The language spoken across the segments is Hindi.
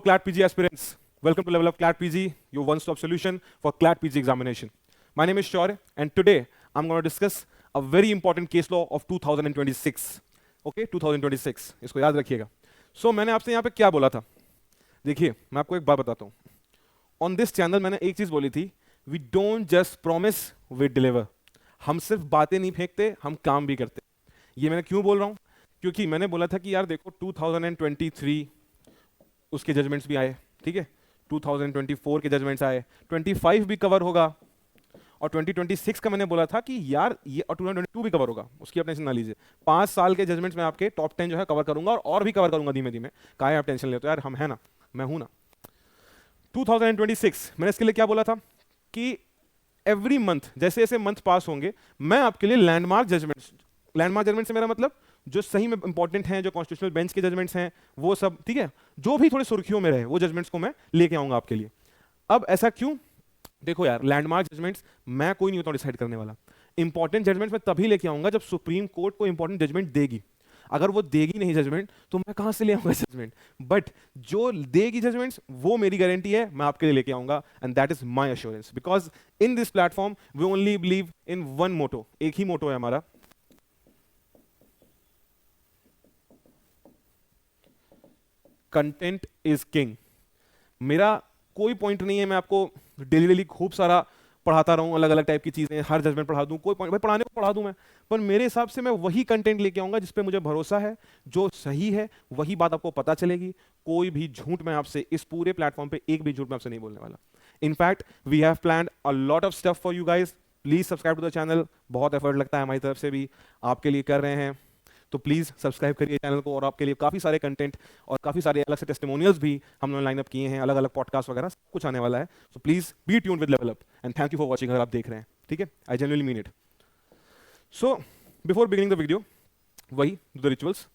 CLAT PG aspirants. Welcome to Level Up CLAT PG, your one-stop solution for CLAT PG examination. My name is Shaurya, and today I'm going to discuss a very important case law of 2026. Okay, 2026. इसको याद रखिएगा. So मैंने आपसे यहाँ पे क्या बोला था? देखिए, मैं आपको एक बात बताता हूँ. On this channel मैंने एक चीज बोली थी. We don't just promise, we deliver. हम सिर्फ बातें नहीं फेंकते, हम काम भी करते. ये मैंने क्यों बोल रहा हूँ? क्योंकि मैंने बोला था कि यार देखो 2023 उसके जजमेंट्स भी आए, ठीक है, 2024 के जजमेंट्स आए, 25 भी कवर होगा और 2026 का मैंने बोला था कि यार ये, और 2022 भी कवर होगा, उसकी आप टेंशन ना लीजिए. 5 साल के जजमेंट्स में आपके टॉप 10 जो है कवर करूंगा और भी कवर करूंगा धीमे धीमे. काहे आप टेंशन लेते हो यार, हम है ना, मैं हूं ना. 2026 मैंने इसके लिए क्या बोला था कि एवरी मंथ जैसे जैसे मंथ पास होंगे मैं आपके लिए लैंडमार्क जजमेंट से मेरा मतलब जो सही में इंपॉर्टेंट हैं, जो कॉन्स्टिट्यूशनल बेंच के जजमेंट्स हैं, वो सब, ठीक है, जो भी थोड़े सुर्खियों में रहे वो जजमेंट्स को मैं लेके आऊंगा आपके लिए. अब ऐसा क्यों? देखो यार, लैंडमार्क जजमेंट्स मैं कोई नहीं होता डिसाइड करने वाला. इंपॉर्टेंट जजमेंट्स मैं तभी लेके आऊंगा जब सुप्रीम कोर्ट को इंपॉर्टेंट जजमेंट देगी. अगर वो देगी नहीं जजमेंट तो मैं कहां से ले आऊंगा जजमेंट. बट जो देगी जजमेंट्स वो मेरी गारंटी है, मैं आपके लिए लेके आऊंगा. And that is my assurance, because in this platform we only believe in one motto. एक ही मोटो है हमारा, कंटेंट इज किंग. मेरा कोई पॉइंट नहीं है मैं आपको डेली डेली खूब सारा पढ़ाता रहूं, अलग अलग टाइप की चीजें, हर जजमेंट पढ़ा दूं, कोई पॉइंट भाई पढ़ाने को पढ़ा दूं मैं, पर मेरे हिसाब से मैं वही कंटेंट लेके आऊंगा जिस पे मुझे भरोसा है, जो सही है, वही बात आपको पता चलेगी. कोई भी झूठ मैं आपसे इस पूरे प्लेटफॉर्म पे एक भी झूठ मैं आपसे नहीं बोलने वाला. In fact we have planned a lot of stuff for you guys. Please subscribe to the channel. बहुत एफर्ट लगता है हमारी तरफ से भी, आपके लिए कर रहे हैं, तो प्लीज सब्सक्राइब करिए चैनल को. और आपके लिए काफी सारे कंटेंट और काफी सारे अलग से टेस्टिमोनियल्स भी हम लोगों ने लाइनअप किए हैं, अलग अलग पॉडकास्ट वगैरह सब कुछ आने वाला है. So please be tuned with level up and thank you for watching. अगर आप देख रहे हैं, ठीक है, I genuinely mean it. So before beginning the video, वही द रिचुअल्स,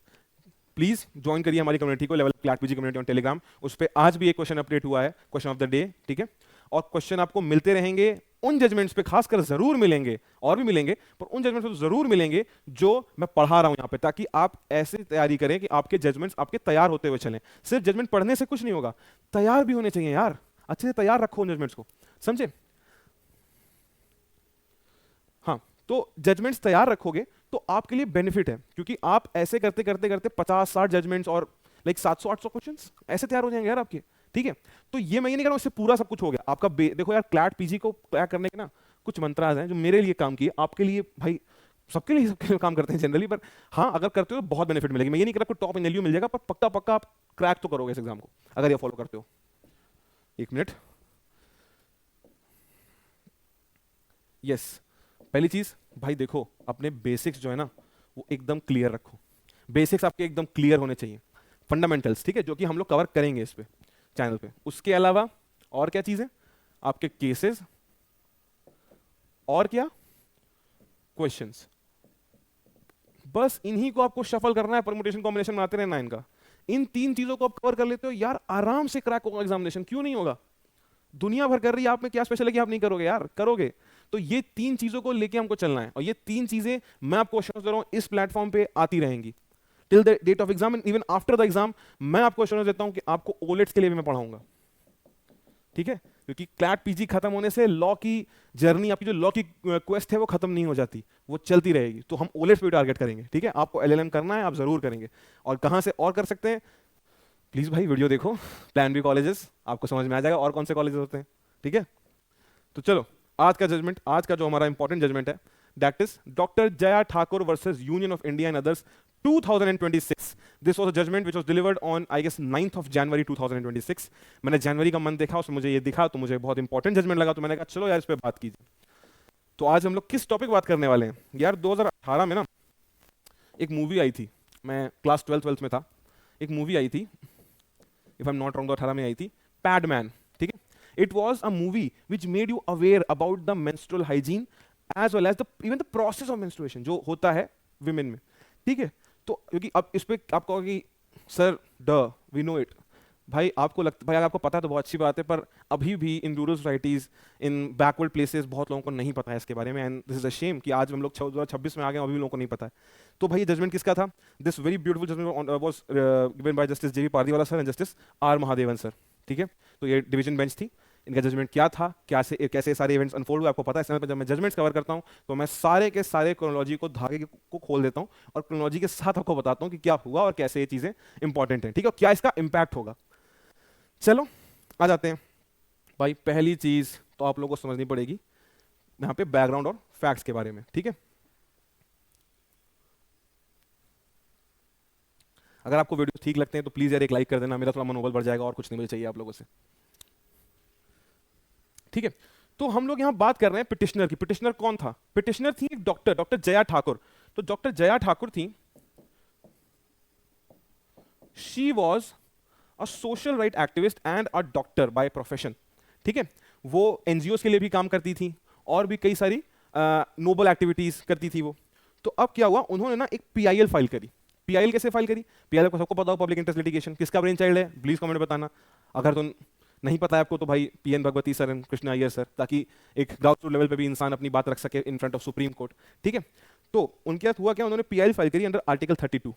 प्लीज ज्वाइन करिए हमारी कम्युनिटी को, level CLAT PG community on Telegram. उस पर आज भी एक क्वेश्चन अपडेट हुआ है, क्वेश्चन ऑफ द डे, ठीक है, और क्वेश्चन आपको मिलते रहेंगे. उन जजमेंट्स पे खासकर जरूर मिलेंगे, और भी मिलेंगे, पर उन जजमेंट्स पे तो जरूर मिलेंगे जो मैं पढ़ा रहा हूं यहां पे, ताकि आप ऐसे तैयारी करें कि आपके जजमेंट्स आपके तैयार होते हुए चलें. सिर्फ जजमेंट पढ़ने से कुछ नहीं होगा, तैयार भी होने चाहिए यार. अच्छे से तैयार रखो उन जजमेंट्स को, समझे? हाँ, तो जजमेंट्स तैयार रखोगे तो आपके लिए बेनिफिट है, क्योंकि आप ऐसे करते करते करते 50-60 जजमेंट्स और लाइक 700-800 क्वेश्चंस ऐसे तैयार हो जाएंगे यार आपके, ठीक है. तो ये मैं ये नहीं कह रहा हूं इससे पूरा सब कुछ हो गया आपका. देखो यार, क्लैट पीजी को क्रैक करने के ना कुछ मंत्राज हैं जो मेरे लिए काम किए, आपके लिए भाई सबके लिए काम करते हैं जनरली, पर हाँ अगर करते हो तो बहुत बेनिफिट मिलेगी. मैं ये नहीं कह रहा आपको टॉप इन एलयू मिल जाएगा, पर पक्का पक्का आप क्रैक तो करोगे इस एग्जाम को अगर ये फॉलो करते हो. एक मिनट. यस, पहली चीज भाई देखो, अपने बेसिक्स जो है ना वो एकदम क्लियर रखो. बेसिक्स आपके एकदम क्लियर होने चाहिए, फंडामेंटल्स, ठीक है, जो कि हम लोग कवर करेंगे इस पे चैनल पे. उसके अलावा और क्या चीजें? आपके केसेस और क्या क्वेश्चंस. बस इन्हीं को आपको शफल करना है, परमुटेशन कॉम्बिनेशन बनाते रहना इनका. इन 3 चीजों को आप कवर कर लेते हो यार, आराम से क्रैक होगा एग्जामिनेशन. क्यों नहीं होगा? दुनिया भर कर रही है, आप में क्या स्पेशल है कि आप नहीं करोगे यार? करोगे. तो ये 3 चीजों को लेके हमको चलना है, और ये 3 चीजें मैं आपको एश्योरेंस दे रहा हूं इस प्लेटफॉर्म पे आती रहेंगी till the date of exam and even after the exam. मैं आपको एश्योरेंस देता हूं कि आपको ओलेट्स के लिए भी मैं पढ़ाऊंगा, ठीक है, क्योंकि क्लैट पीजी खत्म होने से लॉ की जर्नी, आपकी जो लॉ की क्वेस्ट है वो खत्म नहीं हो जाती, वो चलती रहेगी. तो हम ओलेट्स पे टारगेट करेंगे, ठीक है. आपको एलएलएम करना है, आप जरूर करेंगे. और कहां से और कर सकते हैं? प्लीज भाई वीडियो देखो, प्लान बी कॉलेजेस, आपको समझ में आ जाएगा और कौन से कॉलेजेस होते हैं, ठीक है. तो चलो, आज का जजमेंट, आज का जो हमारा इंपॉर्टेंट जजमेंट है, that is doctor Jaya Thakur versus union of India and others 2026. This was a judgment which was delivered on, I guess, 9th of January 2026. मैंने जनवरी का मंथ देखा, उसमें मुझे ये दिखा, तो मुझे बहुत इंपॉर्टेंट जजमेंट लगा, तो मैंने कहा चलो यार इस पे बात कीजिए. तो आज हम लोग किस टॉपिक बात करने वाले हैं यार? 2018 में ना एक मूवी आई थी, मैं क्लास 12th में था, एक मूवी आई थी, if I am not wrong, 2018 में आई थी, पैडमैन, ठीक है. It was a movie which made you aware about the menstrual hygiene as well as the even the process of menstruation जो होता है विमेन में, ठीक है. तो क्योंकि अब इस पे आप कहोगे कि सर वी नो इट, भाई आपको लगता, भाई अगर आपको पता है तो बहुत अच्छी बात है, पर अभी भी in rural societies, in backward places बहुत लोगों को नहीं पता है इसके बारे में, and this is a shame कि आज हम लोग 2026 में आ गए अभी भी लोगों को नहीं पता है। तो भाई ये जजमेंट किसका था? This very beautiful judgement was given by justice J B Pardiwala sir and justice R Mahadevan sir. ठीक है, तो ये डिवीजन बेंच थी, इनका जजमेंट क्या था, क्या से कैसे सारे इवेंट्स अनफोल्ड हुए आपको पता है। इस पर जब मैं जजमेंट्स कवर करता हूँ तो मैं सारे के सारे क्रोनोलॉजी को, धागे को खोल देता हूँ और क्रोनोलॉजी के साथ आपको बताता हूँ कि क्या हुआ और कैसे ये चीजें इंपॉर्टेंट हैं, ठीक है, क्या इसका इंपैक्ट होगा। चलो आ जाते हैं भाई, पहली चीज तो आप लोगों को समझनी पड़ेगी यहाँ पे बैकग्राउंड और फैक्ट्स के बारे में। ठीक है, अगर आपको वीडियो ठीक लगते हैं तो प्लीज यार एक लाइक कर देना, मेरा थोड़ा मनोबल बढ़ जाएगा, और कुछ नहीं मुझे चाहिए आप लोगों से। ठीक है, तो हम लोग यहां बात कर रहे हैं पिटिशनर की। पिटिशनर कौन था? पिटिशनर थी एक डॉक्टर, डॉक्टर जया ठाकुर। तो डॉक्टर जया ठाकुर थी, she was a social right activist and a doctor by profession. ठीक है, वो एनजीओ के लिए भी काम करती थी और भी कई सारी नोबल एक्टिविटीज करती थी वो। तो अब क्या हुआ, उन्होंने ना एक पीआईएल फाइल करी। पीआईएल कैसे फाइल करी? पीआईएल को सबको पता हो, पब्लिक इंटरेस्ट लिटिगेशन। किसका ब्रेन चाइल्ड है प्लीज कमेंट बताना, अगर तुम नहीं पता है आपको तो भाई PN Bhagwati sir and Krishna Iyer sir, ताकि एक ग्राउंड रूट लेवल पे भी इंसान अपनी बात रख सके in front of supreme court. ठीक है, तो उनके साथ हुआ क्या, उन्होंने पीआईएल फाइल करी अंडर आर्टिकल 32।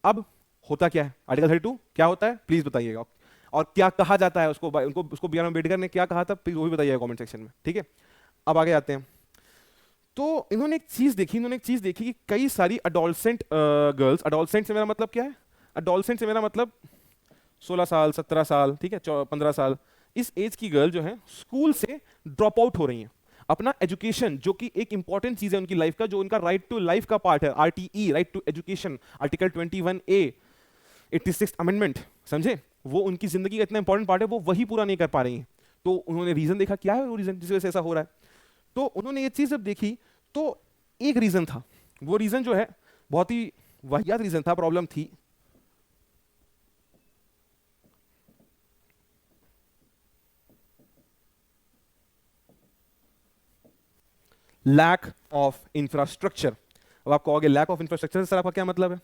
अब होता क्या है आर्टिकल 32, क्या होता है प्लीज बताइएगा, और क्या कहा जाता है उसको, उनको उसको बी आर अम्बेडकर ने क्या कहा था प्लीज वो भी बताइएगा कमेंट सेक्शन में। ठीक है, अब आगे आते हैं। तो इन्होंने एक चीज देखी, कि कई सारी अडोलसेंट गर्ल्स, अडोलसेंट से मेरा मतलब क्या है, अडोलसेंट से मेरा मतलब 16 साल 17 साल, ठीक है, 15 साल, इस एज की गर्ल जो है स्कूल से ड्रॉप आउट हो रही हैं। अपना एजुकेशन जो कि एक इंपॉर्टेंट चीज है उनकी लाइफ का, जो उनका राइट टू लाइफ का पार्ट है, RTE, right to education, article 21A 86th amendment, समझे, वो उनकी जिंदगी का इतना इंपॉर्टेंट पार्ट है, वो वही पूरा नहीं कर पा रही हैं। तो उन्होंने रीजन देखा, क्या है वो रीजन जिस वजह से ऐसा हो रहा है। तो उन्होंने ये चीज जब देखी तो एक रीजन था, वो रीजन जो है बहुत ही वाहियात रीजन था, प्रॉब्लम थी लैक ऑफ इंफ्रास्ट्रक्चर। अब आप कहोगे लैक ऑफ इंफ्रास्ट्रक्चर से सर आपका क्या मतलब है?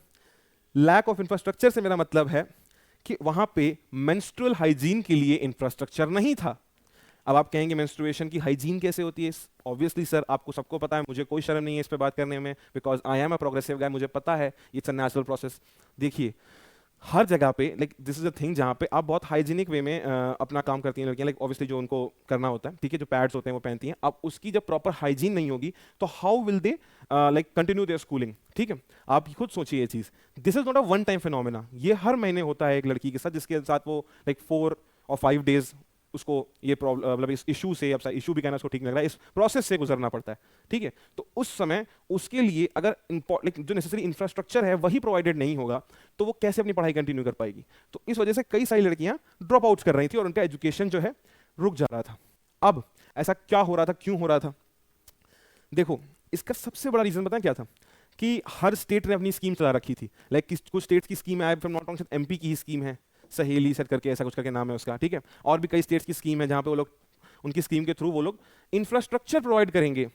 लैक ऑफ इंफ्रास्ट्रक्चर से मेरा मतलब है कि वहां पे मेंस्ट्रुअल हाइजीन के लिए इंफ्रास्ट्रक्चर नहीं था। अब आप कहेंगे मेंस्ट्रुएशन की हाइजीन कैसे होती है? ऑब्वियसली सर आपको सबको पता है, मुझे कोई शर्म नहीं है इस पे बात करने में, because I am a progressive guy, मुझे पता है इट्स अ नेचुरल प्रोसेस। देखिए हर जगह पे like this is a thing जहाँ पे आप बहुत हाइजीनिक वे में अपना काम करती हैं लड़कियां, लाइक ऑब्वियसली जो उनको करना होता है, ठीक है, जो पैड्स होते हैं वो पहनती हैं। अब उसकी जब प्रॉपर हाइजीन नहीं होगी तो how will they like continue their schooling? ठीक है, आप खुद सोचिए ये चीज, this is not a one time phenomena, ये हर महीने होता है एक लड़की के साथ, जिसके साथ वो लाइक 4 और 5 डेज उसको ये प्रॉब्लम, मतलब इस इशू से, अब इशू भी कहना उसको ठीक नहीं लग रहा है, इस प्रोसेस से गुजरना पड़ता है। ठीक है, तो उस समय उसके लिए अगर जो नेसेसरी इंफ्रास्ट्रक्चर है वही प्रोवाइडेड नहीं होगा तो वो कैसे अपनी पढ़ाई कंटिन्यू कर पाएगी? तो इस वजह से कई सारी लड़कियां ड्रॉप आउट कर रही थी और उनका एजुकेशन जो है रुक जा रहा था। अब ऐसा क्या हो रहा था, क्यों हो रहा था? देखो इसका सबसे बड़ा रीजन बताएं क्या था, कि हर स्टेट ने अपनी स्कीम चला रखी थी। लाइक कुछ स्टेट्स की स्कीम है, नॉट रॉन्ग एमपी की ही स्कीम है, सहेली सर करके ऐसा कुछ करके नाम है उसका, ठीक है, और भी कई स्टेट्स की स्कीम है जहां पे वो लोग उनकी स्कीम के थ्रू वो लोग इंफ्रास्ट्रक्चर प्रोवाइड करेंगे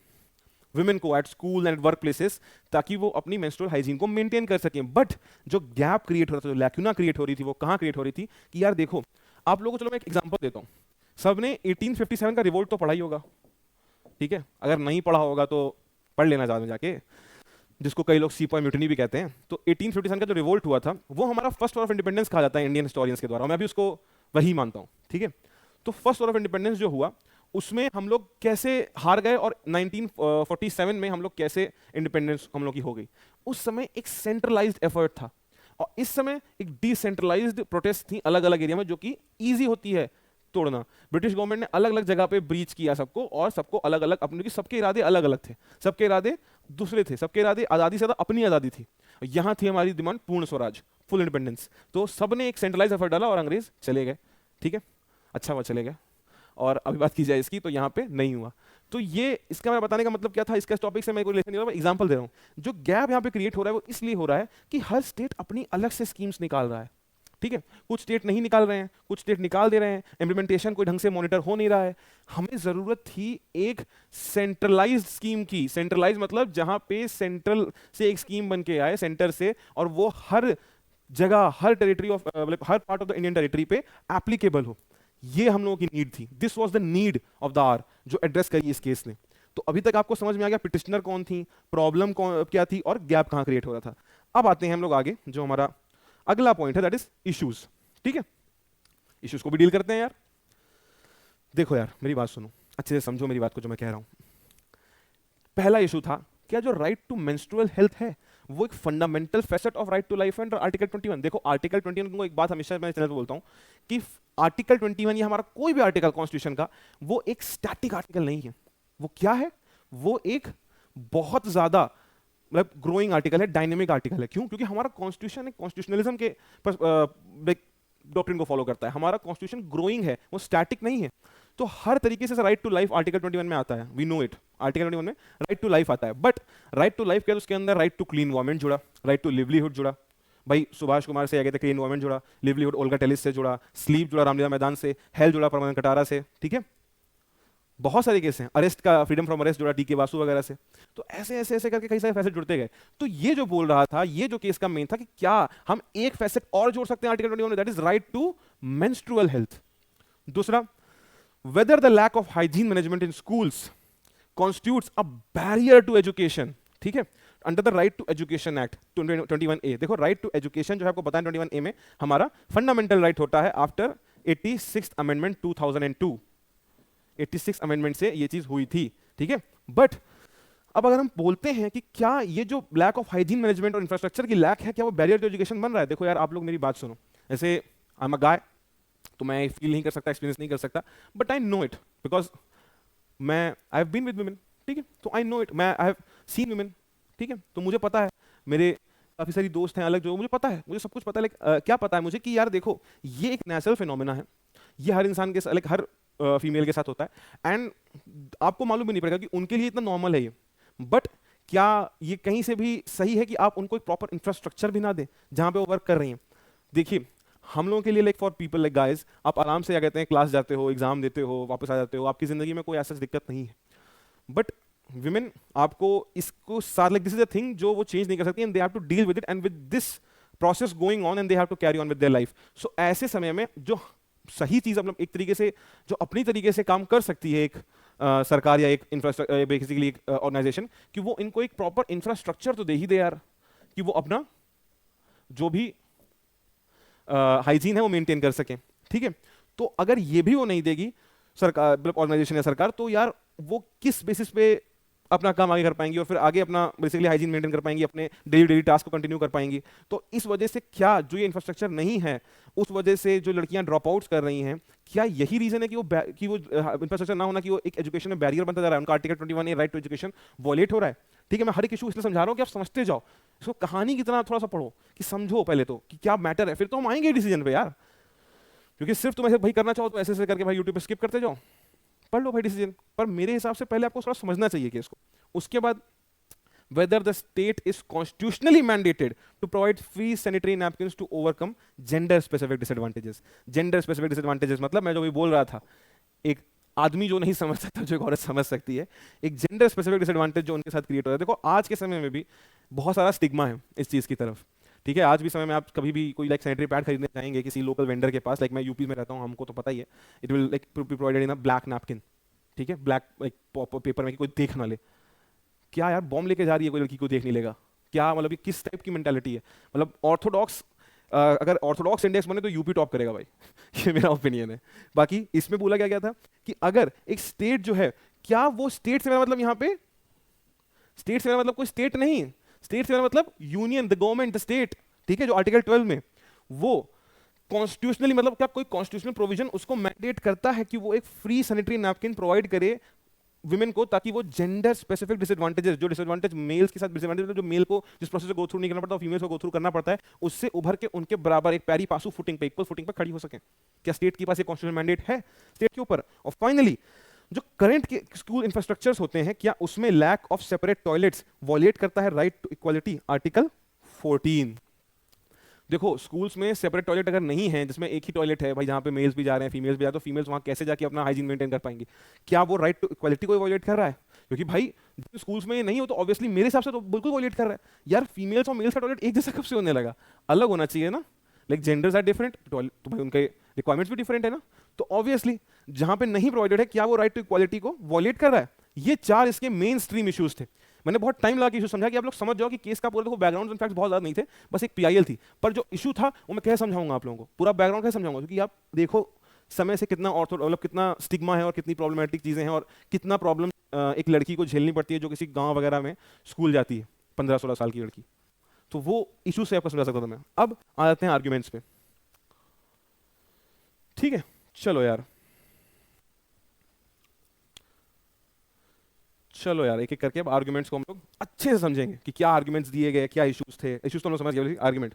वुमेन को at school and work places, ताकि वो अपनी मेंस्ट्रुअल हाइजीन को मेंटेन कर सकें। बट जो गैप क्रिएट हो रहा था, जो लैक्यूना क्रिएट हो रही थी, वो कहां क्रिएट हो रही थी कि यार देखो, आप लोगों को, चलो मैं एक एग्जांपल देता हूं, सबने 1857 का रिवोल्ट तो पढ़ा ही होगा, ठीक है, अगर नहीं पढ़ा होगा तो पढ़ लेना ज़्यादा जाके, जिसको कई लोग सीपॉय म्यूटिनी भी कहते हैं। तो 1857 का जो रिवोल्ट हुआ था वो हमारा फर्स्ट वॉर ऑफ इंडिपेंडेंस कहा जाता है इंडियन हिस्टोरियंस के द्वारा, मैं भी उसको वही मानता हूँ। ठीक है, तो फर्स्ट वॉर ऑफ इंडिपेंडेंस जो हुआ उसमें हम लोग कैसे हार गए और 1947 में हम लोग कैसे इंडिपेंडेंस हम लोग की हो गई। उस समय एक सेंट्रलाइज्ड एफर्ट था और इस समय एक डिसेंट्रलाइज्ड प्रोटेस्ट थी अलग अलग एरिया में, जो कि ईजी होती है तोड़ना। ब्रिटिश गवर्नमेंट ने अलग अलग जगह पे ब्रीच किया सबको, और सबको अलग अलग अपने, सबके इरादे अलग अलग थे, सबके इरादे दूसरे थे, सबके इरादे आज़ादी से ज़्यादा अपनी आज़ादी थी। यहाँ थी हमारी डिमांड पूर्ण स्वराज, फुल इंडिपेंडेंस। तो सबने एक सेंट्रलाइज एफर्ट डाला और अंग्रेज चले गए। ठीक है, अच्छा हुआ चले गए। और अभी बात की जाए इसकी तो यहाँ पे नहीं हुआ। तो ये इसका मेरा बताने का मतलब क्या था, इसका टॉपिक से मैं कोई रिलेशन नहीं हो रहा, मैं एग्जांपल दे रहा हूँ। जो गैप यहाँ पे क्रिएट हो रहा है वो इसलिए हो रहा है कि हर स्टेट अपनी अलग से स्कीम्स निकाल रहा है। ठीक है, कुछ स्टेट नहीं निकाल रहे हैं, कुछ स्टेट निकाल दे रहे हैं, इम्प्लीमेंटेशन कोई ढंग से मॉनिटर हो नहीं रहा है। हमें जरूरत थी एक सेंट्रलाइज्ड स्कीम की। सेंट्रलाइज मतलब जहां पे सेंट्रल से एक स्कीम बन के आए, सेंटर से, और वो हर जगह, हर टेरिटरी ऑफ मतलब हर part of the Indian territory पे एप्लीकेबल हो। ये हम लोगों की नीड थी, this was the need of the hour जो एड्रेस करी इस केस ने। तो अभी तक आपको समझ में आ गया पिटिशनर कौन थी, प्रॉब्लम क्या थी और गैप कहां क्रिएट हो रहा था। अब आते हैं हम लोग आगे, जो हमारा अगला पॉइंट है दैट इज इश्यूज। ठीक है, इश्यूज को भी डील करते हैं यार। देखो यार मेरी बात सुनो, अच्छे से समझो मेरी बात को जो मैं कह रहा हूं। पहला इशू था, क्या जो राइट टू मेंस्ट्रुअल हेल्थ है वो एक fundamental facet of right to life and article 21। देखो आर्टिकल 21 को एक बात हमेशा मैं चैनल पे बोलता हूं कि आर्टिकल 21 या हमारा कोई भी आर्टिकल कॉन्स्टिट्यूशन का, वो एक स्टैटिक आर्टिकल नहीं है। वो क्या है? वो एक बहुत ज्यादा मतलब ग्रोइंग आर्टिकल है, डायनेमिक आर्टिकल है। क्यों? क्योंकि हमारा कॉन्स्टिट्यूशन एक कॉन्स्टिट्यूशनलिज्म के डॉक्ट्रिन को फॉलो करता है। हमारा कॉन्स्टिट्यूशन ग्रोइंग है, वो स्टैटिक नहीं है। तो हर तरीके से राइट टू लाइफ आर्टिकल 21 में आता है, वी नो इट। आर्टिकल 21 में राइट टू लाइफ आता है, बट राइट टू लाइफ क्या है? उसके अंदर राइट टू क्लीन एनवायरमेंट जुड़ा, राइट टू लिवलीहुड जुड़ा, भाई सुभाष कुमार से आ गए थे, क्लीन एनवायरमेंट जुड़ा, लिवलीहुड ओल्गा टेलिस से जुड़ा, स्लीप जुड़ा रामलीला मैदान से, हेल्थ जुड़ा परमानंद कटारा से। ठीक है, बहुत सारे केस हैं, अरेस्ट का फ्रीडम फ्रॉम अरेस्ट जुड़ा डी.के. वासु वगैरह से। तो ऐसे ऐसे ऐसे करके कई सारे फैसेट जुड़ते गए। तो ये जो बोल रहा था, ये जो केस का मेन था कि क्या हम एक फैसेट और जोड़ सकते हैं आर्टिकल 21 में, that is right to menstrual health. दूसरा, whether the lack of hygiene management in schools constitutes a barrier to education। ठीक है, under the right to education act 21A। देखो राइट टू एजुकेशन जो है आपको पता है 21A में हमारा फंडामेंटल राइट होता है आफ्टर 86th अमेंडमेंट 2002। 86 अमेंडमेंट से ये चीज हुई थी। ठीक है, बट अब अगर हम बोलते हैं कि क्या ये जो लैक ऑफ हाइजीन मैनेजमेंट और इंफ्रास्ट्रक्चर की लैक है, क्या वो बैरियर टू एजुकेशन बन रहा है? देखो यार आप लोग मेरी बात सुनो, ऐसे आई एम अ गाय, तो मैं फील नहीं कर सकता, एक्सपीरियंस नहीं कर सकता, but I know it because मैं I have been with women. ठीक है, तो आई नो इट, मैं आई हैव सीन वुमेन। ठीक है, तो मुझे पता है, मेरे काफी सारी दोस्त हैं अलग, जो मुझे पता है, मुझे सब कुछ पता है। लेकिन क्या पता है मुझे कि यार देखो ये एक नेचुरल फिनोमेना है, ये हर इंसान के साथ, लाइक हर फीमेल के साथ होता है, एंड आपको मालूम भी नहीं पड़ेगा कि उनके लिए इतना नॉर्मल है ये। बट क्या ये कहीं से भी सही है कि आप उनको एक प्रॉपर इंफ्रास्ट्रक्चर भी ना दें जहां पे वो वर्क कर रही हैं? देखिए हम लोगों के लिए, like for people like guys, आप आराम से क्या कहते हैं, क्लास जाते हो, एग्जाम देते हो, वापस आ जाते हो, आपकी जिंदगी में कोई ऐसा दिक्कत नहीं है। बट विमेन आपको इसको साथ, like this is a thing जो वो चेंज नहीं कर सकती, and they have to deal with it and with this process going on, and they have to carry on with their life. So ऐसे समय में जो सही चीज, मतलब एक तरीके से जो अपनी तरीके से काम कर सकती है एक सरकार या एक इंफ्रास्ट्रक्चर, बेसिकली एक ऑर्गेनाइजेशन, कि वो इनको एक प्रॉपर इंफ्रास्ट्रक्चर तो दे ही दे यार, कि वो अपना जो भी हाइजीन है वो मेंटेन कर सकें। ठीक है, तो अगर ये भी वो नहीं देगी सरकार, मतलब ऑर्गेनाइजेशन या सरकार, तो यार वो किस बेसिस पे अपना काम आगे कर पाएंगी और फिर आगे अपना बेसिकली हाइजीन मेंटेन कर पाएंगी, अपने डेली टास्क को कंटिन्यू कर पाएंगी? तो इस वजह से क्या जो ये इंफ्रास्ट्रक्चर नहीं है, उस वजह से जो लड़कियां ड्रॉप आउट्स कर रही हैं, क्या यही रीजन है कि वो इंफ्रास्ट्रक्चर ना होना, कि वो एक एजुकेशन में बैरियर बनता जा रहा है, उनका article 21A right to education violate हो रहा है? ठीक है, मैं हर एक इशू इसलिए समझा रहा हूँ कि आप समझते जाओ, इसको कहानी की तरह थोड़ा सा पढ़ो, कि समझो पहले तो कि क्या मैटर है, फिर तो हम आएंगे डिसीजन पे यार। क्योंकि सिर्फ तुम ऐसे भाई करना चाहो तो ऐसे ऐसे करके भाई यूट्यूब पे स्किप करते जाओ, पढ़ लो भाई डिसीजन। पर मेरे हिसाब से पहले आपको थोड़ा समझना चाहिए केस को। उसके बाद whether the state is constitutionally mandated to provide free sanitary napkins to overcome gender specific disadvantages। gender specific disadvantages मतलब मैं जो भी बोल रहा था, एक आदमी जो नहीं समझ सकता जो एक औरत समझ सकती है, एक जेंडर स्पेसिफिक डिसएडवांटेज जो उनके साथ क्रिएट हो रहा है। देखो आज के समय में भी बहुत सारा स्टिग्मा है इस चीज़ की तरफ। ठीक है, आज भी समय में आप कभी भी कोई लाइक सैनिटरी पैड खरीदने जाएंगे किसी लोकल वेंडर के पास, लाइक मैं यूपी में रहता हूँ, हमको तो पता ही है, it will like provided in a black napkin. ठीक है, ब्लैक लाइक पेपर में, कि कोई देख ना ले। क्या यार बॉम्ब लेके जा रही है कोई लड़की को देख नहीं लेगा क्या? मतलब ये किस टाइप की मेंटालिटी है? मतलब ऑर्थोडॉक्स, अगर ऑर्थोडॉक्स इंडेक्स बने तो यूपी टॉप करेगा भाई ये मेरा ओपिनियन है। बाकी इसमें बोला क्या गया था कि अगर एक स्टेट जो है, क्या वो स्टेट से मेरा मतलब, यहाँ पे स्टेट से मेरा मतलब कोई स्टेट नहीं, स्टेट से मेरा मतलब union, the government, the state. ठीक है, जो आर्टिकल 12 में वो कॉन्स्टिट्यूशनली, मतलब क्या कोई कॉन्स्टिट्यूशनल प्रोविजन उसको मैंडेट करता है कि वो एक फ्री सैनिटरी नैपकिन प्रोवाइड करे विमेन को, ताकि वो जेंडर स्पेसिफिक डिसएडवांटेजेस, जो डिसएडवांटेज मेल्स के साथ डिसएडवांटेज जो मेल को जिस प्रोसेस से गो थ्रू नहीं करना पड़ता, फीमेल्स को गो थ्रू करना पड़ता है, उससे उभर के उनके बराबर एक पैरी पासू फुटिंग पे, इक्वल फुटिंग पे खड़ी हो सके। क्या स्टेट के पास एक कॉन्स्टिट्यूशनल मैंडेट है स्टेट के ऊपर? और फाइनली जो करंट के स्कूल इंफ्रास्ट्रक्चर्स होते हैं, क्या उसमें lack of separate toilets violate करता है राइट टू इक्वालिटी, आर्टिकल 14? देखो स्कूल्स में सेपरेट टॉयलेट अगर नहीं है, जिसमें एक ही टॉयलेट है भाई, जहाँ पे मेल्स भी जा रहे हैं फीमेल्स भी जा रहे हैं, तो फीमेल्स वहाँ कैसे जाके अपना हाइजीन मेंटेन कर पाएंगी? क्या वो राइट टू इक्वालिटी को वायलेट कर रहा है? क्योंकि भाई स्कूल्स में ये नहीं हो तो ऑब्वियसली मेरे हिसाब से तो बिल्कुल वायलेट कर रहा है यार। फीमेल्स और मेल्स का टॉयलेट एक जैसा कब से होने लगा? अलग होना चाहिए ना। Like genders are different, toilet तो भाई उनके रिक्वायरमेंट्स भी डिफरेंट है ना। तो ऑब्वियसली जहाँ पे नहीं प्रोवाइडेड है, क्या वो राइट टू इक्वालिटी को वायलेट कर रहा है? ये चार इसके मेन स्ट्रीम इश्यूज थे। मैंने बहुत टाइम लगा कि इशू समझा कि आप लोग समझ जाओ कि केस का पूरा देखो बैकग्राउंड इनफैक्ट बहुत ज्यादा नहीं थे, बस एक पीआईएल थी। पर जो इशू था वो मैं कैसे समझाऊंगा आप लोगों को, पूरा बैकग्राउंड कैसे समझाऊंगा? क्योंकि आप देखो समय से कितना ऑर्थो मतलब कितना स्टिग्मा है और कितनी प्रॉब्लमेटिक चीजें हैं और कितना प्रॉब्लम एक लड़की को झेलनी पड़ती है जो किसी गांव वगैरह में स्कूल जाती है, 15-16 साल की लड़की। तो वो इशू से आपको समझा सकता था मैं। अब आ जाते हैं आर्ग्यूमेंट्स पे, ठीक है? चलो यार, चलो यार, एक एक करके अब आर्ग्यूमेंट्स को हम लोग अच्छे से समझेंगे कि क्या आर्ग्यूमेंट्स दिए गए, क्या इश्यूज थे। इश्यूज तो हम लोग समझ गए। आर्ग्यूमेंट,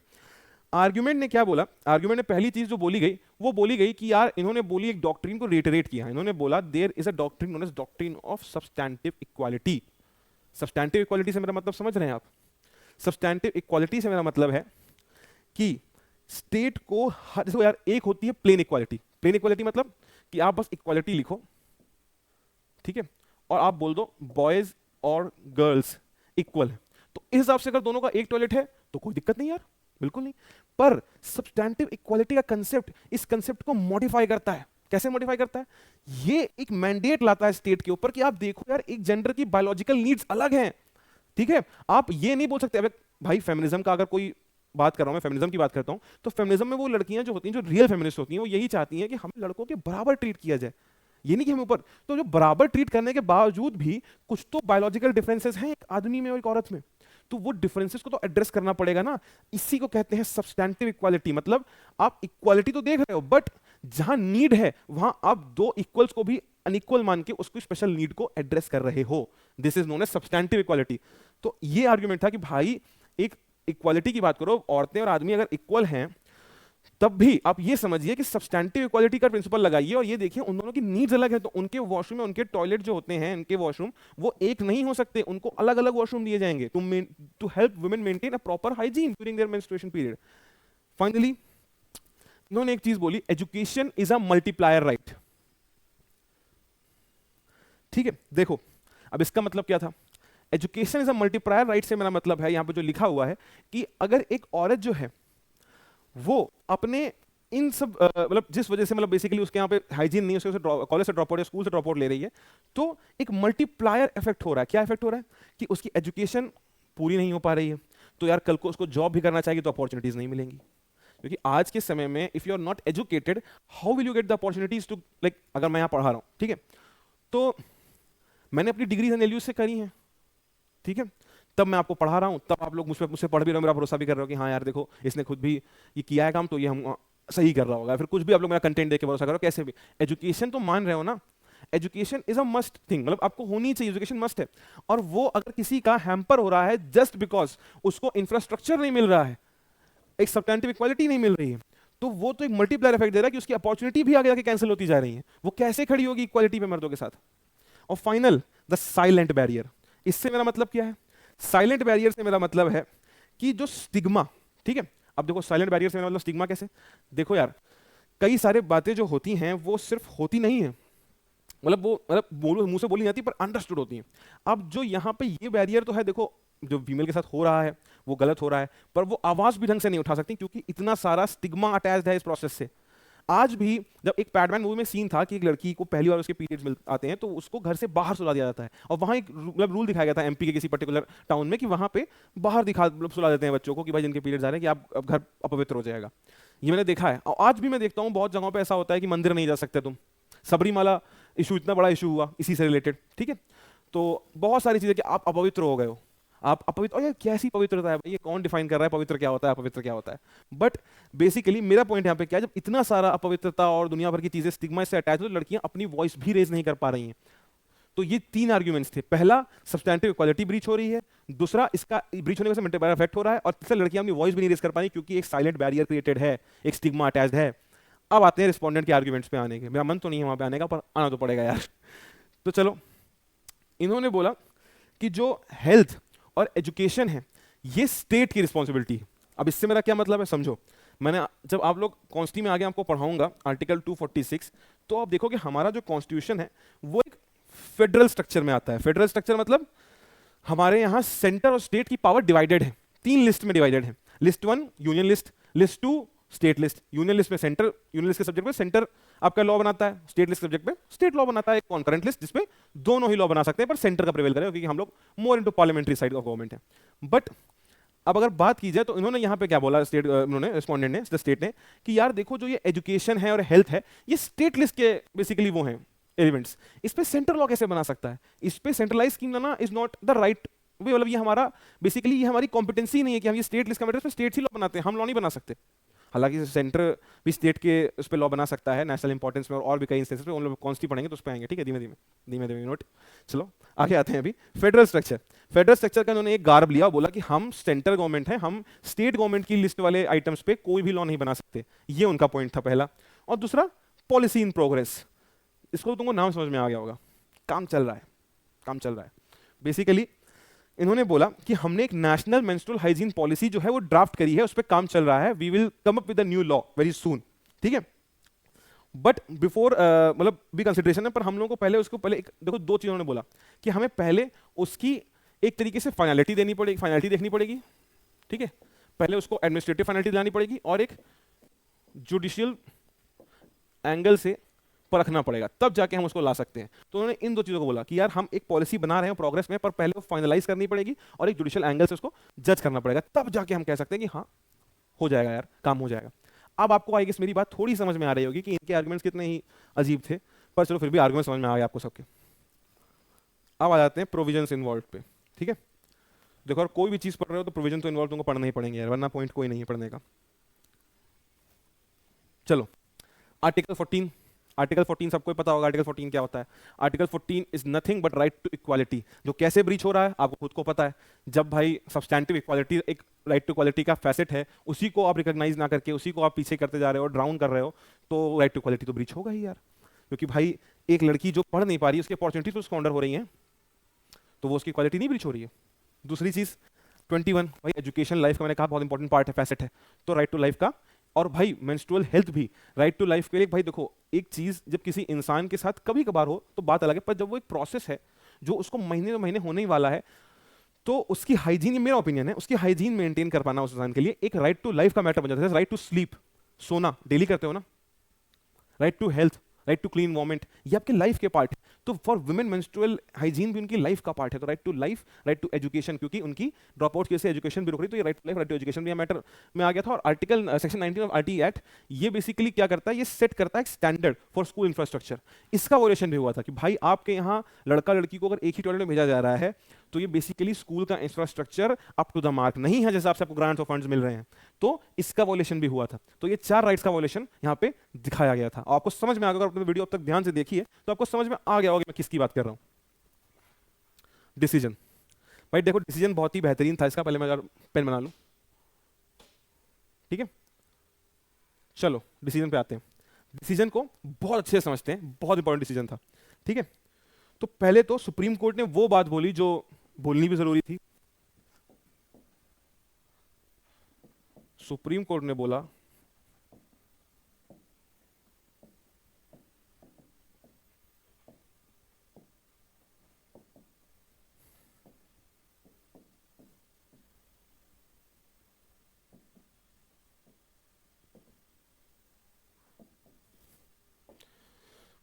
आर्ग्यूमेंट ने क्या बोला? आर्ग्यूमेंट ने पहली चीज जो बोली गई वो बोली गई कि यार इन्होंने बोली एक डॉक्ट्रिन को रिटरेट किया। इन्होंने बोला there is a doctrine known as doctrine of substantive equality. Substantive equality से मेरा मतलब समझ रहे हैं आप? सब्सटैंटिव इक्वालिटी से मेरा मतलब है कि स्टेट को देखो यार, एक होती है प्लेन इक्वालिटी। प्लेन इक्वालिटी मतलब कि आप बस इक्वालिटी लिखो, ठीक है, और आप बोल दो बॉयज और गर्ल्स इक्वल है, तो इस हिसाब से अगर दोनों का एक टॉयलेट है तो कोई दिक्कत नहीं यार, बिल्कुल नहीं। पर सब्सटैंटिव इक्वालिटी का कंसेप्ट इस कंसेप्ट को मॉडिफाई करता है। कैसे मॉडिफाई करता है? ये एक मैंडेट लाता है स्टेट के ऊपर कि आप देखो यार, एक जेंडर की बायोलॉजिकल नीड्स अलग हैं, ठीक है? आप ये नहीं बोल सकते। अब भाई फेमिनिज्म का अगर कोई बात कर रहा हूं, मैं फेमिनिज्म की बात करता हूं, तो फेमिनिज्म में वो लड़कियां जो होती हैं, जो रियल फेमिनिस्ट होती हैं, वो यही चाहती हैं कि हम लड़कों के बराबर ट्रीट किया जाए, ये नहीं कि हम ऊपर। तो जो बराबर ट्रीट करने के बावजूद भी कुछ तो बायोलॉजिकल डिफरेंसेस हैं एक आदमी में और एक औरत में, तो वो डिफरेंसेस को तो एड्रेस करना पड़ेगा ना। इसी को कहते हैं सब्सटैंटिव इक्वालिटी। मतलब आप इक्वालिटी तो देख रहे हो, बट जहां नीड है वहां आप दो इक्वल्स को भी अनइक्वल मान के उसको स्पेशल नीड को एड्रेस कर रहे हो। This is known as substantive equality. तो ये आर्ग्यूमेंट था कि भाई एक इक्वालिटी की बात करो, औरतें और आदमी अगर इक्वल हैं तब भी आप ये समझिए कि सब्सटैंटिव इक्वालिटी का प्रिंसिपल लगाइए और ये देखिए उन दोनों की नीड्स अलग है। तो उनके वॉशरूम में उनके टॉयलेट जो होते हैं, उनके वॉशरूम वो एक नहीं हो सकते, उनको अलग अलग वॉशरूम दिए जाएंगे to help women maintain a proper hygiene during their menstruation period. Finally इन्होंने एक चीज बोली, education is a multiplier right. ठीक है, देखो अब इसका मतलब क्या था? Education is a multiplier right से मेरा मतलब है, यहां पे जो लिखा हुआ है कि अगर एक औरत जो है वो अपने इन सब मतलब जिस वजह से मतलब बेसिकली उसके यहाँ पे हाइजीन नहीं है, उसे कॉलेज से ड्रॉप आउट या स्कूल से ड्रॉप आउट ले रही है, तो एक मल्टीप्लायर इफेक्ट हो रहा है। क्या इफेक्ट हो रहा है? कि उसकी एजुकेशन पूरी नहीं हो पा रही है, तो यार कल को उसको जॉब भी करना चाहिए तो अपॉर्चुनिटीज नहीं मिलेंगी। क्योंकि आज के समय में if you are not educated, how will you get the opportunities to, like अगर मैं यहाँ पढ़ा रहा हूँ, ठीक है, तो मैंने अपनी डिग्री एनएलयू से करी है, ठीक है, तब मैं आपको पढ़ा रहा हूं, तब आप लोग मुझसे पढ़ भी रहे हो, मेरा भरोसा भी कर रहे हो कि हाँ यार देखो इसने खुद भी ये किया है काम, तो ये हम सही कर रहा होगा। फिर कुछ भी आप लोग मेरा कंटेंट देख के भरोसा करो, कैसे भी एजुकेशन तो मान रहे हो ना। Education is a must thing, मतलब आपको होनी चाहिए, एजुकेशन मस्ट है। और वो अगर किसी का हैम्पर हो रहा है जस्ट बिकॉज उसको इंफ्रास्ट्रक्चर नहीं मिल रहा है, एक सब्सटैंटिव इक्वालिटी नहीं मिल रही है, तो वो तो एक मल्टीप्लायर इफेक्ट दे रहा है कि उसकी अपॉर्चुनिटी भी आगे जाके कैंसिल होती जा रही है। वो कैसे खड़ी होगी इक्वालिटी पे मर्दों के साथ? और फाइनल, द साइलेंट बैरियर। इससे मेरा मतलब क्या है? साइलेंट बैरियर से मेरा मतलब है कि जो स्टिग्मा, ठीक है, अब देखो साइलेंट बैरियर से मेरा मतलब स्टिग्मा कैसे? देखो यार, कई सारे बातें जो होती हैं वो सिर्फ होती नहीं है, मतलब वो मतलब मुंह से बोली जाती है पर अंडरस्टूड होती हैं। अब जो यहाँ पे ये बैरियर तो है, देखो जो फीमेल के साथ हो रहा है वो गलत हो रहा है, पर वो आवाज भी ढंग से नहीं उठा सकती क्योंकि इतना सारा स्टिग्मा अटैच्ड है इस प्रोसेस से। आज भी जब एक पैडमैन मूवी में सीन था कि एक लड़की को पहली बार उसके पीरियड्स मिल आते हैं तो उसको घर से बाहर सुला दिया जाता है, और वहाँ एक मतलब रूल दिखाया गया था एमपी के किसी पर्टिकुलर टाउन में कि वहाँ पे बाहर दिखा मतलब सुला देते हैं बच्चों को कि भाई जिनके पीरियड्स आ रहे हैं कि आप अब घर अपवित्र हो जाएगा। ये मैंने देखा है, और आज भी मैं देखता हूँ बहुत जगहों पर ऐसा होता है कि मंदिर नहीं जा सकते तुम। सबरीमाला इशू इतना बड़ा इशू हुआ इसी से रिलेटेड, ठीक है। तो बहुत सारी चीज़ें कि आप अपवित्र हो गए हो, आप अपवित्र, और ये कैसी पवित्रता है भाई, ये कौन डिफाइन कर रहा है पवित्र क्या होता है अपवित्र क्या होता है? बट बेसिकली मेरा पॉइंट यहाँ पे क्या है, जब इतना सारा अपवित्रता और दुनिया भर की चीजें स्टिग्मा से अटैच हो, तो लड़कियां अपनी वॉइस भी रेज नहीं कर पा रही हैं। तो ये तीन आर्ग्यूमेंट्स थे। पहला, सब्सटैंटिव इक्वालिटी ब्रीच हो रही है, दूसरा इसका ब्रीच होने से मल्टीप्लायर इफेक्ट हो रहा है, और तीसरा लड़कियां अपनी वॉइस भी नहीं रेज कर पा रही क्योंकि एक साइलेंट बैरियर क्रिएटेड है, एक स्टिग्मा अटैच्ड है। अब आते हैं रिस्पोंडेंट के आर्ग्यूमेंट्स पे आने के। मेरा मन तो नहीं है वहां पे आने का, पर आना तो पड़ेगा यार। तो चलो, इन्होंने बोला कि जो हेल्थ और एजुकेशन है ये स्टेट की रिस्पॉन्सिबिलिटी है। अब इससे मेरा क्या मतलब है समझो, मैंने जब आप लोग कॉन्स्टी में आगे आपको पढ़ाऊंगा आर्टिकल 246, तो आप देखोगे हमारा जो कॉन्स्टिट्यूशन है वो एक फेडरल स्ट्रक्चर में आता है। फेडरल स्ट्रक्चर मतलब हमारे यहाँ सेंटर और स्टेट की पावर डिवाइडेड है, 3 लिस्ट में डिवाइडेड है। List 1 union list, list 2 state list. Union list में सेंटर, यूनियन लिस्ट के सब्जेक्ट पे सेंटर आपका लॉ बनाता है, स्टेट लिस्ट सब्जेक्ट पे स्टेट लॉ बनाता है। एक कॉन्करेंट लिस्ट जिसपे दोनों ही लॉ बना सकते हैं पर सेंटर का प्रिवेल करेगा, क्योंकि हम लोग more into parliamentary side of government है। बट अब अगर बात की जाए तो इन्होंने यहाँ पे क्या बोला, स्टेट उन्होंने रिस्पोंडेंट ने, स्टेट ने, कि यार देखो जो ये एजुकेशन है और हेल्थ है ये स्टेट लिस्ट के बेसिकली वो हैं एलिमेंट्स, इस पे सेंट्रल लॉ कैसे बना सकता है? इस पे सेंट्रलाइज स्कीम लाना is not the right way, मतलब ये हमारा बेसिकली ये हमारी कॉम्पिटेंसी नहीं है कि हम ये स्टेट लिस्ट कमेटी पे स्टेट ही लॉ बनाते हैं, हम लॉ नहीं बना सकते। हालांकि सेंटर भी स्टेट के उस पर लॉ बना सकता है नेशनल इंपॉर्टेंस में, और भी कई इंस्टेंसेस पे, उन लोग कॉन्स्टी पढ़ेंगे तो उस पर आएंगे, ठीक है, धीमे धीमे धीमे धीमे नोट। चलो आगे आते हैं अभी फेडरल स्ट्रक्चर। फेडरल स्ट्रक्चर का उन्होंने एक गार्ब लिया, बोला कि हम सेंट्रल गवर्नमेंट है, हम स्टेट गवर्नमेंट की लिस्ट वाले आइटम्स पे कोई भी लॉ नहीं बना सकते, ये उनका पॉइंट था पहला। और दूसरा पॉलिसी इन प्रोग्रेस, इसको तुमको नाम समझ में आ गया होगा, काम चल रहा है, काम चल रहा है। बेसिकली इन्होंने बोला कि हमने एक नेशनल मेंस्ट्रुअल हाइजीन पॉलिसी जो है वो ड्राफ्ट करी है, उस पर काम चल रहा है, we will come up with a new law very soon, ठीक है। बट बिफोर मतलब भी कंसिडरेशन है, पर हम लोगों को पहले उसको पहले देखो दो चीज़ों ने बोला कि हमें पहले उसकी एक तरीके से फाइनलिटी देनी पड़ेगी, फाइनलिटी देखनी पड़ेगी, ठीक है। पहले उसको एडमिनिस्ट्रेटिव फाइनलिटी दिलानी पड़ेगी और एक जुडिशियल एंगल से परखना पड़ेगा, तब जाके हम उसको ला सकते हैं। तो उन्होंने इन दो चीज़ों को बोला कि यार हम एक पॉलिसी बना रहे हैं प्रोग्रेस में, पर पहले वो फाइनलाइज करनी पड़ेगी और एक जुडिशियल एंगल से उसको जज करना पड़ेगा, तब जाके हम कह सकते हैं कि हाँ हो जाएगा यार, काम हो जाएगा। अब आपको आई गेस मेरी बात थोड़ी समझ में आ रही होगी कि इनके आर्गुमेंट्स कितने ही अजीब थे, पर चलो फिर भी आर्गुमेंट समझ में आ गए आपको सबके। अब आ जाते हैं प्रोविजंस इन्वॉल्व पे, ठीक है। देखो, और कोई भी चीज़ पढ़ रहे हो तो प्रोविजन तो इन्वॉल्व तुमको पढ़ना ही पड़ेंगे यार, वरना पॉइंट कोई नहीं है पढ़ने का। चलो आर्टिकल 14, आर्टिकल 14 सबको पता होगा आर्टिकल 14 क्या होता है। Article 14 is nothing but right to equality. जो कैसे ब्रीच हो रहा है आपको खुद को पता है, जब भाई सब्सटैंटिव इक्वालिटी एक राइट टू इक्वालिटी का फैसेट है, उसी को आप रिकॉग्नाइज ना करके उसी को आप पीछे करते जा रहे हो, ड्राउन कर रहे हो, तो राइट टू इक्वालिटी तो ब्रीच होगा ही यार। क्योंकि भाई एक लड़की जो पढ़ नहीं पा रही है उसकी अपॉर्चुनिटी तो स्क्वांडर हो रही है, तो वो उसकी क्वालिटी नहीं ब्रीच हो रही है। दूसरी चीज 21 भाई एजुकेशन लाइफ का मैंने कहा बहुत इंपॉर्टेंट पार्ट है, फैसेट है, तो राइट टू लाइफ का। और भाई मेंस्ट्रुअल हेल्थ भी राइट टू लाइफ के लिए। भाई देखो, एक चीज जब किसी इंसान के साथ कभी कभार हो तो बात अलग है, पर जब वो एक प्रोसेस है जो उसको महीने में महीने होने ही वाला है, तो उसकी हाइजीन, मेरा ओपिनियन है, उसकी हाइजीन मेंटेन कर पाना उस इंसान के लिए एक राइट टू लाइफ का मैटर बन जाता है। राइट टू स्लीप, सोना डेली करते हो ना, right to health, right to clean environment, ये आपके लाइफ के पार्ट है। तो फॉर वुमेन मेंस्ट्रुअल हाइजीन भी उनकी लाइफ का पार्ट है। तो right to life, right to education, क्योंकि उनकी ड्रॉप आउट की वजह से एजुकेशन भी रुक रही, तो ये right to life, right to education भी मैटर में आ गया था। और article section 19 of RT act ये बेसिकली क्या करता है, ये सेट करता है एक स्टैंडर्ड फॉर स्कूल इंफ्रास्ट्रक्चर। इसका वोलेशन भी हुआ था कि भाई आपके यहाँ लड़का लड़की को अगर एक ही टॉयलेट में भेजा जा रहा है, तो ये बेसिकली स्कूल का infrastructure up to the mark नहीं है, जैसे आपसे आपको ग्रांट्स और फंड्स मिल रहे हैं, तो इसका वोलेशन भी हुआ था। तो ये 4 राइट्स का वोलेशन यहाँ पे दिखाया गया था। आपको समझ में आ गया, अगर आपने वीडियो अब तक ध्यान से देखी है तो आपको समझ में आ गया होगा मैं किसकी बात कर रहा हूं। डिसीजन, भाई देखो डिसीजन बहुत ही बेहतरीन था इसका, पहले मैं पेन बना लूं, ठीक है। चलो डिसीजन पे आते हैं। डिसीजन को बहुत अच्छे से समझते हैं, बहुत इंपॉर्टेंट डिसीजन था, ठीक है। तो पहले तो सुप्रीम कोर्ट ने वो बात बोली जो बोलनी भी जरूरी थी। सुप्रीम कोर्ट ने बोला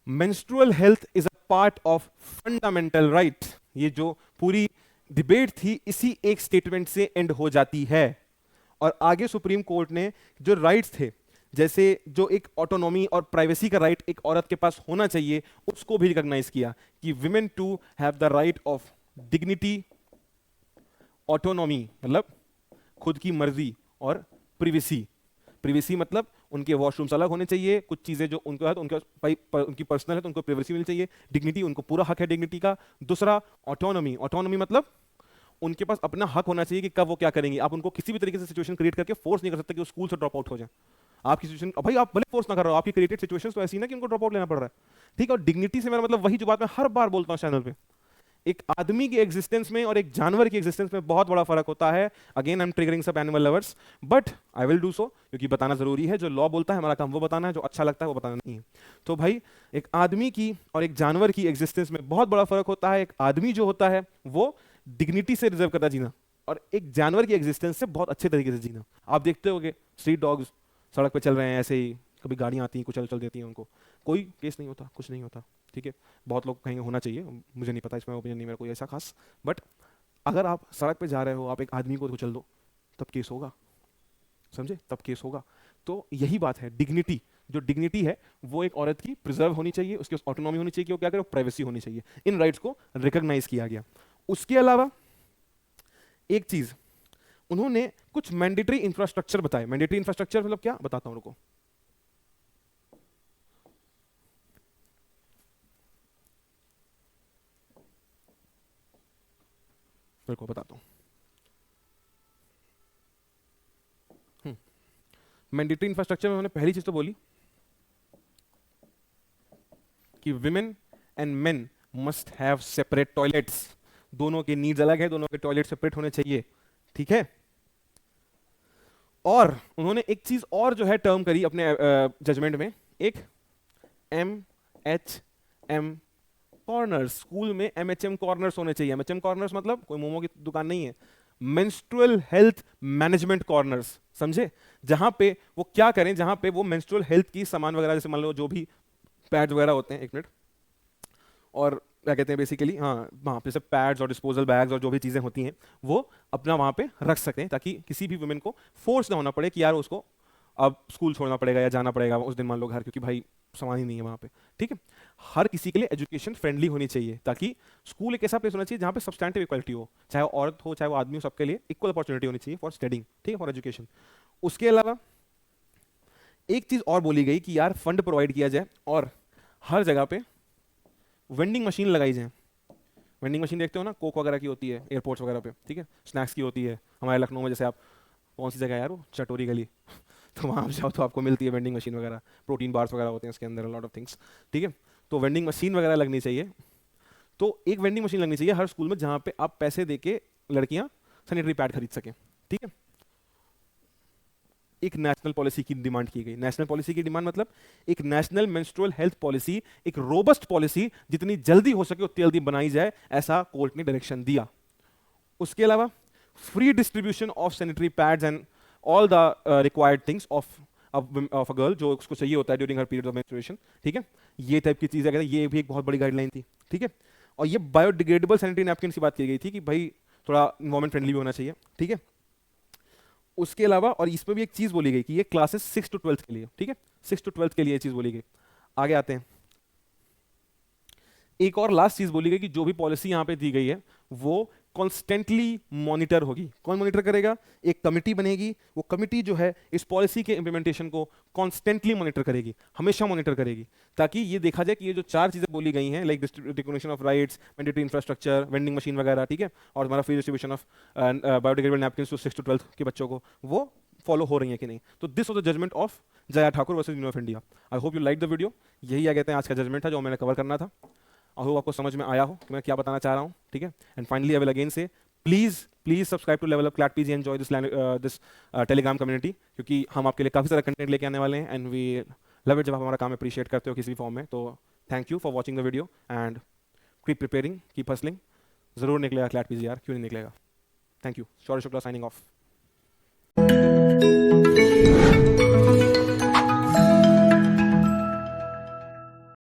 menstrual health is a part of fundamental right. ये जो पूरी डिबेट थी इसी एक स्टेटमेंट से एंड हो जाती है। और आगे सुप्रीम कोर्ट ने जो राइट्स थे, जैसे जो एक ऑटोनॉमी और प्राइवेसी का राइट एक औरत के पास होना चाहिए, उसको भी रिकॉग्नाइज किया कि women to have the right of dignity, autonomy मतलब खुद की मर्जी, और प्रिवेसी, प्रिवेसी मतलब उनके वॉशरूम्स अलग होने चाहिए, कुछ चीजें जो उनको है तो उनकी पर्सनल है तो उनको प्रिवेसी मिलनी चाहिए। डिग्निटी, उनको पूरा हक है डिग्निटी का। दूसरा ऑटोनॉमी, ऑटोनॉमी मतलब उनके पास अपना हक होना चाहिए कि कब वो क्या करेंगे। आप उनको किसी भी तरीके से सिचुएशन क्रिएट करके फोर्स नहीं कर सकते कि वो स्कूल से ड्रॉप आउट हो जाए। आपकी सिचुएशन, भाई आप भले फोर्स ना कर रहे हो, आपकी क्रिएटेड सिचुएशन तो ऐसी ना कि उनको ड्रॉप आउट लेना पड़ रहा है, ठीक है। और डिग्निटी से मेरा मतलब वही जो बात मैं हर बार बोलता हूँ चैनल पे, एक आदमी की एग्जिस्टेंस में और एक जानवर की एग्जिस्टेंस में बहुत बड़ा फर्क होता है। अगेन आई एम ट्रिगरिंग सब animal lovers, but I will do so, क्योंकि बताना जरूरी है। जो लॉ बोलता है हमारा काम वो बताना है, जो अच्छा लगता है वो बताना नहीं है। तो भाई एक आदमी की और एक जानवर की एग्जिस्टेंस में बहुत बड़ा फर्क होता है। एक आदमी जो होता है वो डिग्निटी से रिजर्व करता जीना, और एक जानवर की एग्जिस्टेंस से बहुत अच्छे तरीके से जीना। आप देखते होगे स्ट्रीट डॉग्स सड़क पे चल रहे हैं ऐसे ही, कभी गाड़ियां आती हैं कुचल चल देती हैं उनको, कोई केस नहीं होता, कुछ नहीं होता, ठीक है। बहुत लोग कहेंगे होना चाहिए, मुझे नहीं पता, इसमें ओपिनियन नहीं मेरा कोई ऐसा खास, बट अगर आप सड़क पे जा रहे हो, आप एक आदमी को कुचल दो, तब केस होगा, समझे, तब केस होगा। तो यही बात है, डिग्निटी, जो डिग्निटी है वो एक औरत की प्रिजर्व होनी चाहिए, उसकी ऑटोनॉमी होनी चाहिए कि वो क्या करे, प्राइवेसी होनी चाहिए। इन राइट्स को रिकॉग्नाइज किया गया। उसके अलावा एक चीज, उन्होंने कुछ मैंडेटरी इंफ्रास्ट्रक्चर बताए। मैंडेटरी इंफ्रास्ट्रक्चर मतलब क्या, बताता हूं रुको। रुको बताता हूं। मैंडेटरी इंफ्रास्ट्रक्चर में उन्होंने पहली चीज तो बोली कि women and main must have separate toilets. दोनों के नीड्स अलग है, दोनों के टॉयलेट सेपरेट होने चाहिए, ठीक है। और उन्होंने एक चीज और जो है टर्म करी अपने जजमेंट में, एक MHM कॉर्नर्स। स्कूल में MHM कॉर्नर्स होने चाहिए। MHM कॉर्नर्स मतलब कोई मोमो की दुकान नहीं है, मेंस्ट्रुअल हेल्थ मैनेजमेंट कॉर्नर्स, समझे। जहां पे वो क्या करें, जहां पे वो मेंस्ट्रुअल हेल्थ की सामान वगैरह, जैसे मान लो जो भी पैड्स वगैरह होते हैं, एक मिनट, और क्या कहते हैं बेसिकली, हाँ वहाँ पे सब पैड्स और डिस्पोजल बैग्स और जो भी चीज़ें होती हैं वो अपना वहाँ पे रख सकते हैं, ताकि किसी भी वुमेन को फोर्स ना होना पड़े कि यार उसको अब स्कूल छोड़ना पड़ेगा या जाना पड़ेगा उस दिन मान लो घर, क्योंकि भाई सामान ही नहीं है वहाँ पे, ठीक है। हर किसी के लिए एजुकेशन फ्रेंडली होनी चाहिए, ताकि स्कूल एक ऐसा प्लेस होना चाहिए जहाँ पे सब्सटैंटिव इक्वालिटी हो, चाहे वो औरत हो चाहे वो आदमी हो, सबके लिए इक्वल अपॉर्चुनिटी होनी चाहिए फॉर स्टडिंग, ठीक है, फॉर एजुकेशन। उसके अलावा एक चीज़ और बोली गई कि यार फंड प्रोवाइड किया जाए और हर जगह पे वेंडिंग मशीन लगाई जाए। वेंडिंग मशीन देखते हो ना, कोक वगैरह की होती है एयरपोर्ट्स वगैरह पे, ठीक है, स्नैक्स की होती है। हमारे लखनऊ में जैसे आप, कौन सी जगह है यार वो, चटोरी गली तो वहाँ जाओ तो आपको मिलती है वेंडिंग मशीन वगैरह, प्रोटीन बार्स वगैरह होते हैं उसके अंदर, लॉट ऑफ थिंग्स, ठीक है। तो वेंडिंग मशीन वगैरह लगनी चाहिए। तो एक वेंडिंग मशीन लगनी चाहिए हर स्कूल में, जहाँ पे आप पैसे दे के लड़कियाँ सैनिटरी पैड खरीद सकें, ठीक है। एक नेशनल पॉलिसी की डिमांड की गई। नेशनल पॉलिसी की डिमांड मतलब एक नेशनल मेंस्ट्रुअल हेल्थ पॉलिसी, एक रोबस्ट पॉलिसी, जितनी जल्दी हो सके उतनी जल्दी बनाई जाए, ऐसा कोर्ट ने डायरेक्शन दिया। उसके अलावा free distribution of sanitary pads and all the required things of a girl, जो उसको चाहिए होता है during her period of menstruation, ठीक है। ये टाइप की चीजें कहते हैं, ये भी एक बहुत बड़ी गाइडलाइन थी, ठीक है। और ये बायोडिग्रेडेबल सैनिटरी नैपकिन की बात की गई थी कि भाई थोड़ा इन्वायरमेंट फ्रेंडली भी होना चाहिए, ठीक है। उसके अलावा और इसमें भी एक चीज बोली गई कि ये क्लासेस 6 to 12 के लिए, ठीक है, 6 to 12 के लिए ये चीज बोली गई। आगे आते हैं, एक और लास्ट चीज बोली गई कि जो भी पॉलिसी यहां पे दी गई है वो कॉन्स्टेंटली मॉनिटर होगी। कौन मॉनिटर करेगा, एक कमिटी बनेगी, वो कमिटी जो है इस पॉलिसी के इंप्लीमेंटेशन को कॉन्स्टेंटली मॉनिटर करेगी, हमेशा मॉनिटर करेगी, ताकि ये देखा जाए कि ये जो 4 चीजें बोली गई हैं, like recognition of rights, mandatory infrastructure, vending machine वगैरह, ठीक है, और हमारा free distribution of biodegradable napkin to 6 to 12 के बच्चों को, वो फॉलो हो रही है कि नहीं। तो this was the judgment of Jaya Thakur versus union of India. I hope you like the video. यही आ कहते हैं आज का जजमेंट था जो मैंने कवर करना था। आई होप आपको समझ में आया हो कि मैं क्या बताना चाह रहा हूँ, ठीक है। And finally I will again say please subscribe to level up CLAT PG, enjoy this Telegram community, क्योंकि हम आपके लिए काफ़ी सारा कंटेंट लेके आने वाले हैं, एंड वी लव इट जब आप हमारा काम अप्रिशिएट करते हो किसी भी फॉर्म में। तो thank you for watching the video and keep preparing, keep hustling. जरूर निकलेगा क्लैट पीजी यार, क्यों नहीं निकलेगा। Thank you. Shaurya Shukla signing off.